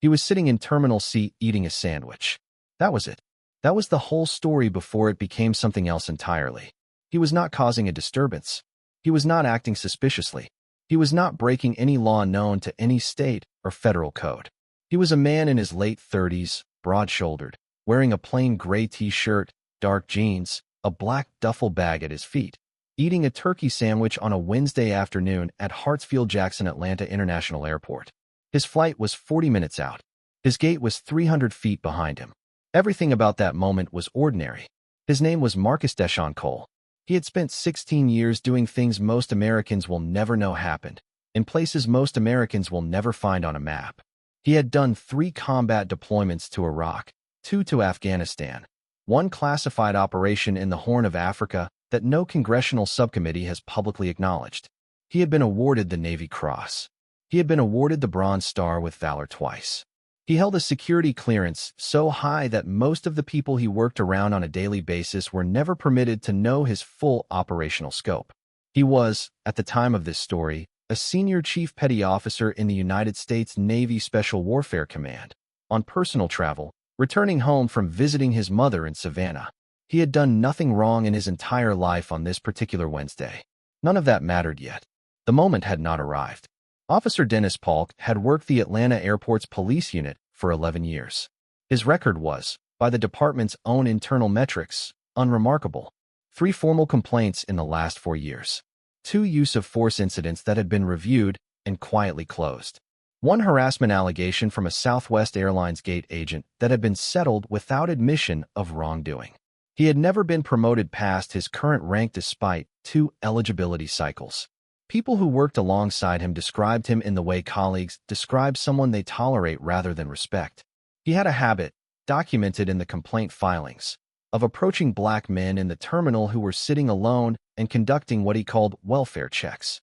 He was sitting in Terminal C eating a sandwich. That was it. That was the whole story before it became something else entirely. He was not causing a disturbance. He was not acting suspiciously. He was not breaking any law known to any state or federal code. He was a man in his late 30s, broad-shouldered, wearing a plain gray t-shirt, dark jeans, a black duffel bag at his feet, eating a turkey sandwich on a Wednesday afternoon at Hartsfield-Jackson Atlanta International Airport. His flight was 40 minutes out. His gate was 300 feet behind him. Everything about that moment was ordinary. His name was Marcus Deshawn Cole. He had spent 16 years doing things most Americans will never know happened, in places most Americans will never find on a map. He had done 3 combat deployments to Iraq, 2 to Afghanistan, 1 classified operation in the Horn of Africa that no congressional subcommittee has publicly acknowledged. He had been awarded the Navy Cross. He had been awarded the Bronze Star with Valor twice. He held a security clearance so high that most of the people he worked around on a daily basis were never permitted to know his full operational scope. He was, at the time of this story, a senior chief petty officer in the United States Navy Special Warfare Command, on personal travel, returning home from visiting his mother in Savannah. He had done nothing wrong in his entire life on this particular Wednesday. None of that mattered yet. The moment had not arrived. Officer Dennis Polk had worked the Atlanta Airport's police unit for 11 years. His record was, by the department's own internal metrics, unremarkable. 3 formal complaints in the last 4 years. 2 use-of-force incidents that had been reviewed and quietly closed. 1 harassment allegation from a Southwest Airlines gate agent that had been settled without admission of wrongdoing. He had never been promoted past his current rank despite 2 eligibility cycles. People who worked alongside him described him in the way colleagues describe someone they tolerate rather than respect. He had a habit, documented in the complaint filings, of approaching black men in the terminal who were sitting alone and conducting what he called welfare checks.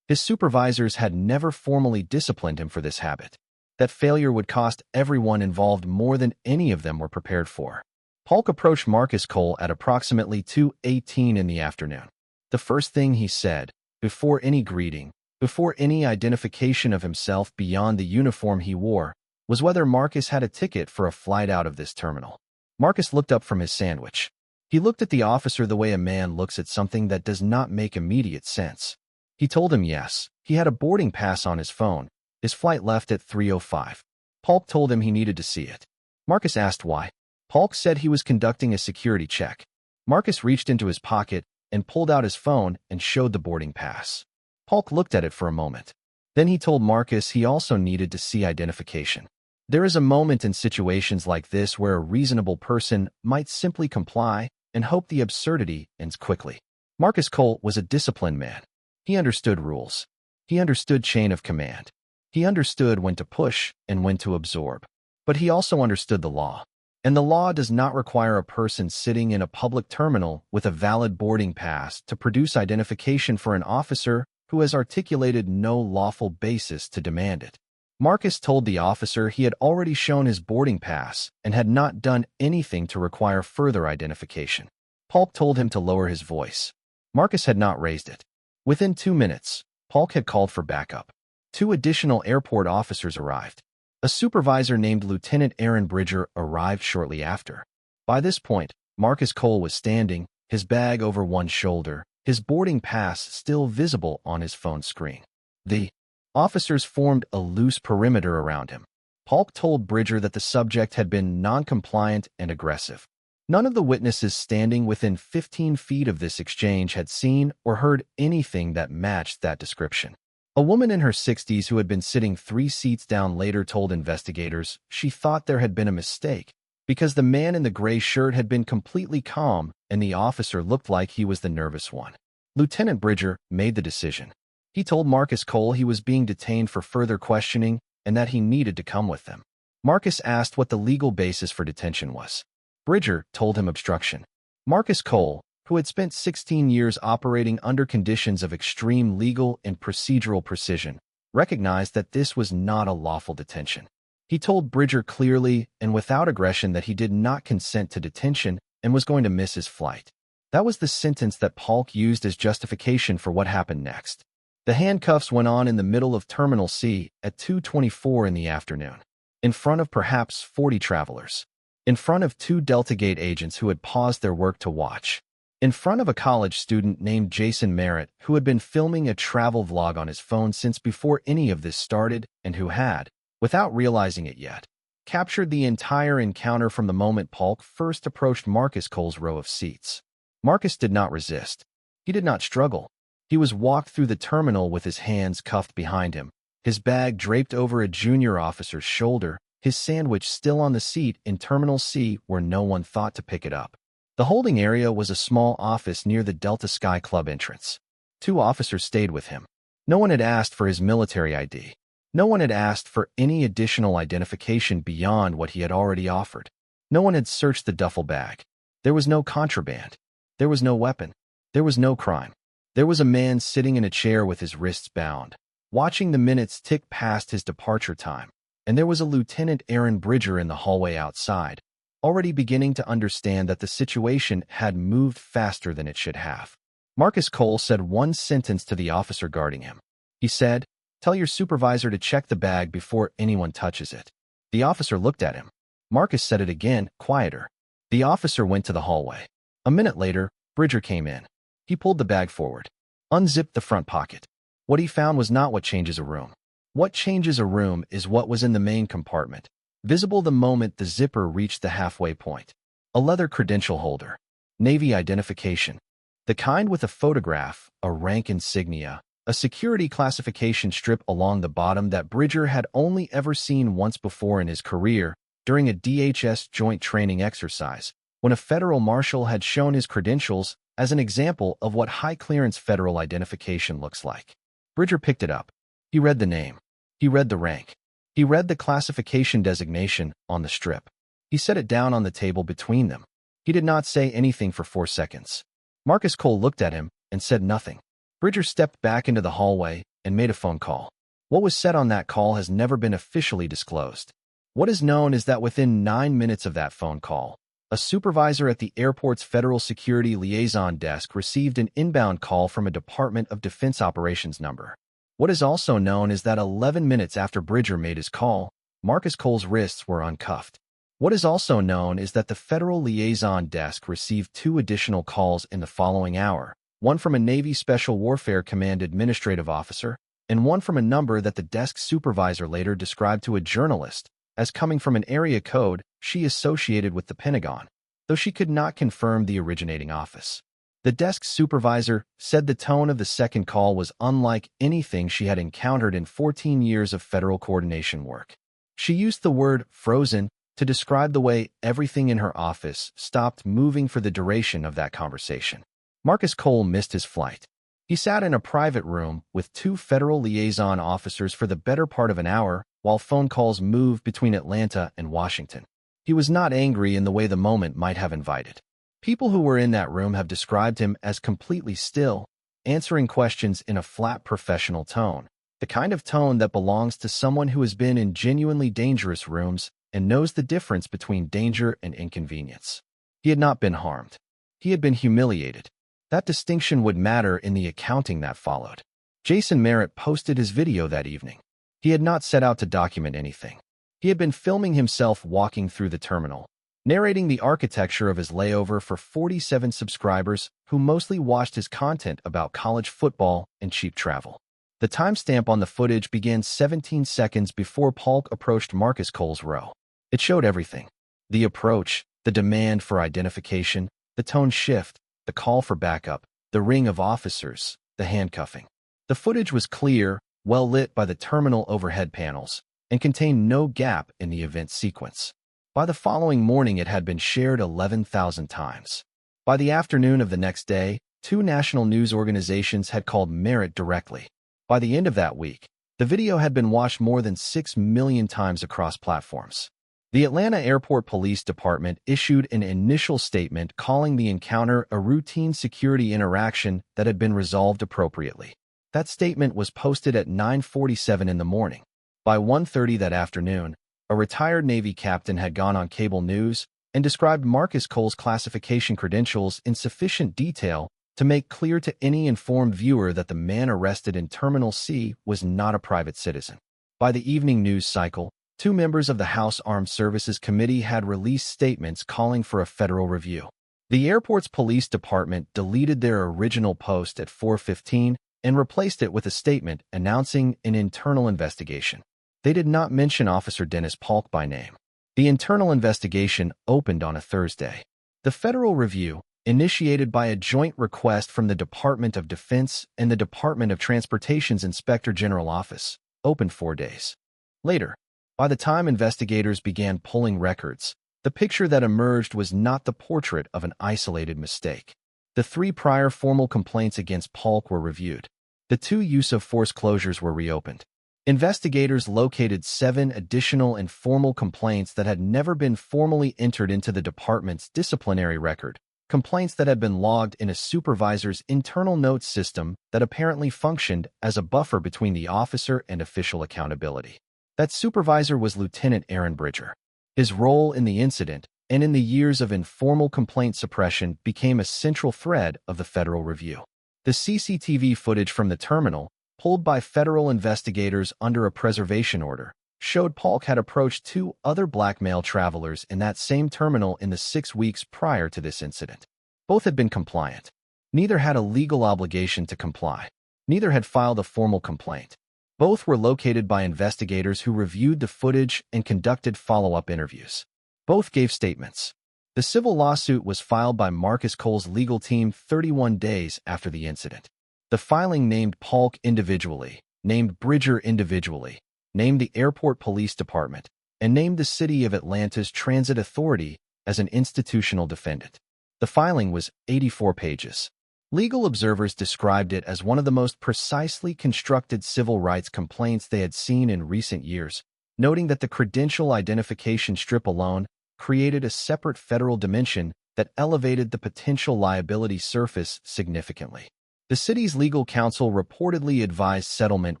His supervisors had never formally disciplined him for this habit. That failure would cost everyone involved more than any of them were prepared for. Polk approached Marcus Cole at approximately 2:18 in the afternoon. The first thing he said, before any greeting, before any identification of himself beyond the uniform he wore, was whether Marcus had a ticket for a flight out of this terminal. Marcus looked up from his sandwich. He looked at the officer the way a man looks at something that does not make immediate sense. He told him yes, he had a boarding pass on his phone. His flight left at 3:05. Polk told him he needed to see it. Marcus asked why. Polk said he was conducting a security check. Marcus reached into his pocket and pulled out his phone and showed the boarding pass. Polk looked at it for a moment. Then he told Marcus he also needed to see identification. There is a moment in situations like this where a reasonable person might simply comply and hope the absurdity ends quickly. Marcus Cole was a disciplined man. He understood rules. He understood chain of command. He understood when to push and when to absorb. But he also understood the law. And the law does not require a person sitting in a public terminal with a valid boarding pass to produce identification for an officer who has articulated no lawful basis to demand it. Marcus told the officer he had already shown his boarding pass and had not done anything to require further identification. Polk told him to lower his voice. Marcus had not raised it. Within 2 minutes, Polk had called for backup. 2 additional airport officers arrived. A supervisor named Lieutenant Aaron Bridger arrived shortly after. By this point, Marcus Cole was standing, his bag over one shoulder, his boarding pass still visible on his phone screen. The officers formed a loose perimeter around him. Polk told Bridger that the subject had been non-compliant and aggressive. None of the witnesses standing within 15 feet of this exchange had seen or heard anything that matched that description. A woman in her 60s who had been sitting 3 seats down later told investigators she thought there had been a mistake because the man in the gray shirt had been completely calm and the officer looked like he was the nervous one. Lieutenant Bridger made the decision. He told Marcus Cole he was being detained for further questioning and that he needed to come with them. Marcus asked what the legal basis for detention was. Bridger told him obstruction. Marcus Cole, who had spent 16 years operating under conditions of extreme legal and procedural precision, recognized that this was not a lawful detention. He told Bridger clearly and without aggression that he did not consent to detention and was going to miss his flight. That was the sentence that Polk used as justification for what happened next. The handcuffs went on in the middle of Terminal C at 2:24 in the afternoon. in front of perhaps 40 travelers, in front of 2 Delta Gate agents who had paused their work to watch, in front of a college student named Jason Merritt who had been filming a travel vlog on his phone since before any of this started and who had, without realizing it yet, captured the entire encounter from the moment Polk first approached Marcus Cole's row of seats. Marcus did not resist. He did not struggle. He was walked through the terminal with his hands cuffed behind him, his bag draped over a junior officer's shoulder, his sandwich still on the seat in Terminal C where no one thought to pick it up. The holding area was a small office near the Delta Sky Club entrance. 2 officers stayed with him. No one had asked for his military ID. No one had asked for any additional identification beyond what he had already offered. No one had searched the duffel bag. There was no contraband. There was no weapon. There was no crime. There was a man sitting in a chair with his wrists bound, watching the minutes tick past his departure time, and there was a Lieutenant Aaron Bridger in the hallway outside, already beginning to understand that the situation had moved faster than it should have. Marcus Cole said one sentence to the officer guarding him. He said, "Tell your supervisor to check the bag before anyone touches it." The officer looked at him. Marcus said it again, quieter. The officer went to the hallway. A minute later, Bridger came in. He pulled the bag forward, unzipped the front pocket. What he found was not what changes a room. What changes a room is what was in the main compartment, visible the moment the zipper reached the halfway point. A leather credential holder. Navy identification. The kind with a photograph, a rank insignia, a security classification strip along the bottom that Bridger had only ever seen once before in his career, during a DHS joint training exercise, when a federal marshal had shown his credentials as an example of what high-clearance federal identification looks like. Bridger picked it up. He read the name. He read the rank. He read the classification designation on the strip. He set it down on the table between them. He did not say anything for 4 seconds. Marcus Cole looked at him and said nothing. Bridger stepped back into the hallway and made a phone call. What was said on that call has never been officially disclosed. What is known is that within 9 minutes of that phone call, a supervisor at the airport's Federal Security Liaison Desk received an inbound call from a Department of Defense Operations number. What is also known is that 11 minutes after Bridger made his call, Marcus Cole's wrists were uncuffed. What is also known is that the Federal Liaison Desk received 2 additional calls in the following hour, one from a Navy Special Warfare Command administrative officer, and one from a number that the desk supervisor later described to a journalist as coming from an area code she associated with the Pentagon, though she could not confirm the originating office. The desk supervisor said the tone of the second call was unlike anything she had encountered in 14 years of federal coordination work. She used the word frozen to describe the way everything in her office stopped moving for the duration of that conversation. Marcus Cole missed his flight. He sat in a private room with 2 federal liaison officers for the better part of an hour while phone calls moved between Atlanta and Washington. He was not angry in the way the moment might have invited. People who were in that room have described him as completely still, answering questions in a flat professional tone, the kind of tone that belongs to someone who has been in genuinely dangerous rooms and knows the difference between danger and inconvenience. He had not been harmed. He had been humiliated. That distinction would matter in the accounting that followed. Jason Merritt posted his video that evening. He had not set out to document anything. He had been filming himself walking through the terminal, narrating the architecture of his layover for 47 subscribers who mostly watched his content about college football and cheap travel. The timestamp on the footage began 17 seconds before Polk approached Marcus Cole's row. It showed everything. The approach, the demand for identification, the tone shift, the call for backup, the ring of officers, the handcuffing. The footage was clear, well lit by the terminal overhead panels, and contained no gap in the event sequence. By the following morning, it had been shared 11,000 times. By the afternoon of the next day, 2 national news organizations had called Merritt directly. By the end of that week, the video had been watched more than 6 million times across platforms. The Atlanta Airport Police Department issued an initial statement calling the encounter a routine security interaction that had been resolved appropriately. That statement was posted at 9:47 in the morning. By 1:30 that afternoon, a retired Navy captain had gone on cable news and described Marcus Cole's classification credentials in sufficient detail to make clear to any informed viewer that the man arrested in Terminal C was not a private citizen. By the evening news cycle, Two members of the House Armed Services Committee had released statements calling for a federal review. The airport's police department deleted their original post at 4:15 and replaced it with a statement announcing an internal investigation. They did not mention Officer Dennis Polk by name. The internal investigation opened on a Thursday. The federal review, initiated by a joint request from the Department of Defense and the Department of Transportation's Inspector General Office, opened 4 days later. By the time investigators began pulling records, the picture that emerged was not the portrait of an isolated mistake. The 3 prior formal complaints against Polk were reviewed. The 2 use-of-force closures were reopened. Investigators located 7 additional informal complaints that had never been formally entered into the department's disciplinary record, complaints that had been logged in a supervisor's internal notes system that apparently functioned as a buffer between the officer and official accountability. That supervisor was Lieutenant Aaron Bridger. His role in the incident and in the years of informal complaint suppression became a central thread of the federal review. The CCTV footage from the terminal, pulled by federal investigators under a preservation order, showed Polk had approached 2 other black male travelers in that same terminal in the 6 weeks prior to this incident. Both had been compliant. Neither had a legal obligation to comply. Neither had filed a formal complaint. Both were located by investigators who reviewed the footage and conducted follow-up interviews. Both gave statements. The civil lawsuit was filed by Marcus Cole's legal team 31 days after the incident. The filing named Polk individually, named Bridger individually, named the Airport Police Department, and named the City of Atlanta's Transit Authority as an institutional defendant. The filing was 84 pages. Legal observers described it as one of the most precisely constructed civil rights complaints they had seen in recent years, noting that the credential identification strip alone created a separate federal dimension that elevated the potential liability surface significantly. The city's legal counsel reportedly advised settlement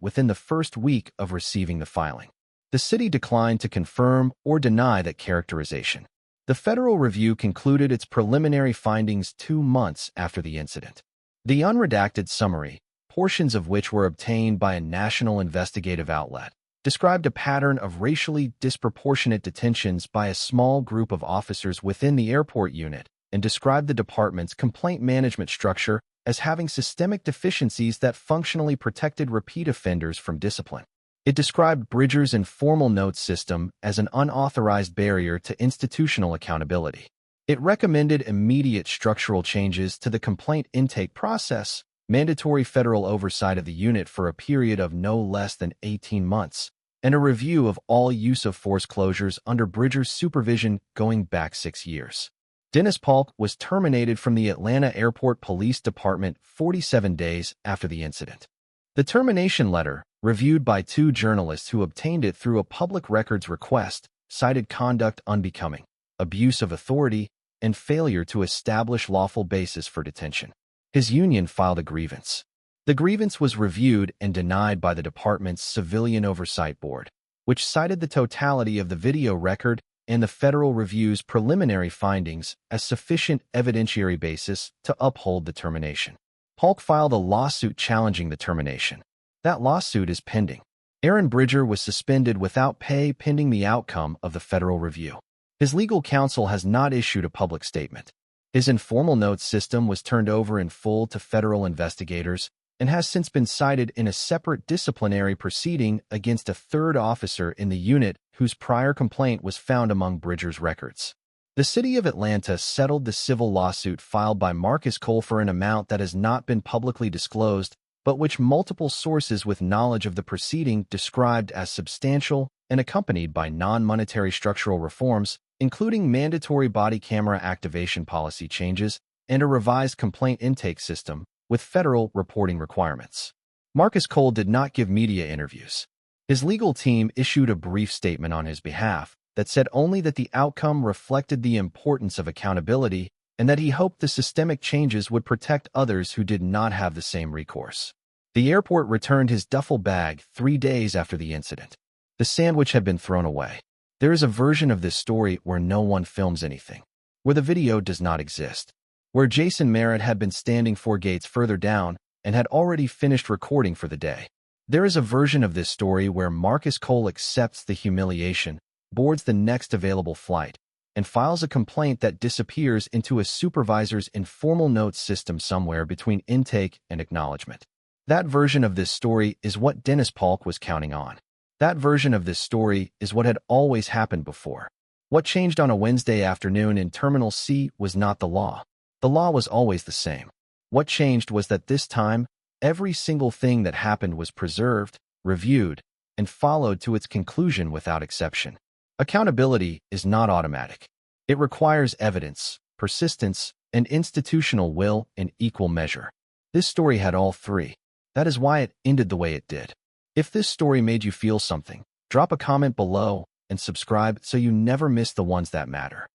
within the first week of receiving the filing. The city declined to confirm or deny that characterization. The federal review concluded its preliminary findings 2 months after the incident. The unredacted summary, portions of which were obtained by a national investigative outlet, described a pattern of racially disproportionate detentions by a small group of officers within the airport unit and described the department's complaint management structure as having systemic deficiencies that functionally protected repeat offenders from discipline. It described Bridger's informal notes system as an unauthorized barrier to institutional accountability. It recommended immediate structural changes to the complaint intake process, mandatory federal oversight of the unit for a period of no less than 18 months, and a review of all use-of-force closures under Bridger's supervision going back 6 years. Dennis Polk was terminated from the Atlanta Airport Police Department 47 days after the incident. The termination letter, reviewed by 2 journalists who obtained it through a public records request, cited conduct unbecoming, abuse of authority, and failure to establish lawful basis for detention. His union filed a grievance. The grievance was reviewed and denied by the department's Civilian Oversight Board, which cited the totality of the video record and the federal review's preliminary findings as sufficient evidentiary basis to uphold the termination. Polk filed a lawsuit challenging the termination. That lawsuit is pending. Aaron Bridger was suspended without pay pending the outcome of the federal review. His legal counsel has not issued a public statement. His informal notes system was turned over in full to federal investigators and has since been cited in a separate disciplinary proceeding against a 3rd officer in the unit whose prior complaint was found among Bridger's records. The City of Atlanta settled the civil lawsuit filed by Marcus Cole for an amount that has not been publicly disclosed, but which multiple sources with knowledge of the proceeding described as substantial and accompanied by non-monetary structural reforms, including mandatory body camera activation policy changes and a revised complaint intake system with federal reporting requirements. Marcus Cole did not give media interviews. His legal team issued a brief statement on his behalf that said only that the outcome reflected the importance of accountability and that he hoped the systemic changes would protect others who did not have the same recourse. The airport returned his duffel bag 3 days after the incident. The sandwich had been thrown away. There is a version of this story where no one films anything, where the video does not exist, where Jason Merritt had been standing 4 gates further down and had already finished recording for the day. There is a version of this story where Marcus Cole accepts the humiliation, boards the next available flight, and files a complaint that disappears into a supervisor's informal notes system somewhere between intake and acknowledgement. That version of this story is what Dennis Polk was counting on. That version of this story is what had always happened before. What changed on a Wednesday afternoon in Terminal C was not the law. The law was always the same. What changed was that this time, every single thing that happened was preserved, reviewed, and followed to its conclusion without exception. Accountability is not automatic. It requires evidence, persistence, and institutional will in equal measure. This story had all three. That is why it ended the way it did. If this story made you feel something, drop a comment below and subscribe so you never miss the ones that matter.